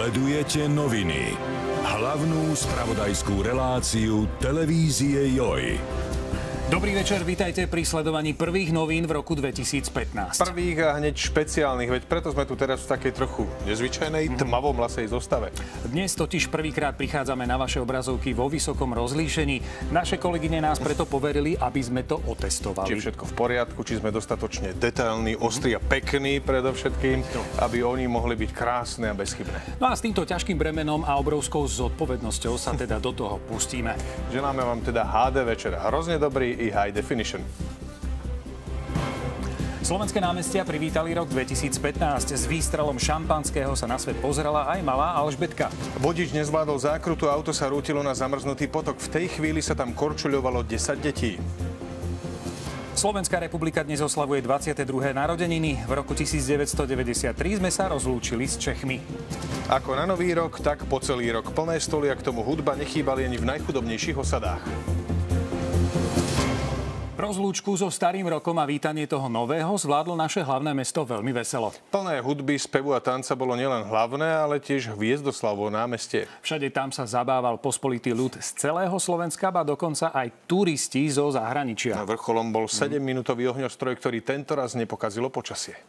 Sledujete noviny. Hlavnú spravodajskú reláciu televízie JOJ. Dobrý večer, vítajte pri sledovaní prvých novín v roku 2015. Prvých a hneď špeciálnych, veď preto sme tu teraz v takej trochu nezvyčajnej, tmavo-mlasej zostave. Dnes totiž prvýkrát prichádzame na vaše obrazovky vo vysokom rozlíšení. Naše kolegyne nás preto poverili, aby sme to otestovali. Či všetko v poriadku, či sme dostatočne detailní, ostrí a pekní predovšetkým, aby oni mohli byť krásne a bezchybné. No a s týmto ťažkým bremenom a obrovskou zodpovednosťou sa teda do toho pustíme. Želáme vám teda HD večer hrozne dobrý i high definition. Slovenské námestia privítali rok 2015. S výstrelom šampanského sa na svet pozerala aj malá Alžbetka. Vodič nezvládol zákrutu, auto sa rútilo na zamrznutý potok. V tej chvíli sa tam korčuľovalo 10 detí. Slovenská republika dnes oslavuje 22. narodeniny. V roku 1993 sme sa rozlúčili s Čechmi. Ako na nový rok, tak po celý rok. Plné stoly a k tomu hudba nechýbali ani v najchudobnejších osadách. Rozlúčku so starým rokom a vítanie toho nového zvládlo naše hlavné mesto veľmi veselo. Plné hudby, spevu a tanca bolo nielen hlavné, ale tiež Hviezdoslavovo námestie. Všade tam sa zabával pospolitý ľud z celého Slovenska, a dokonca aj turisti zo zahraničia. Na vrcholom bol 7-minútový ohňostroj, ktorý tentoraz nepokazilo počasie.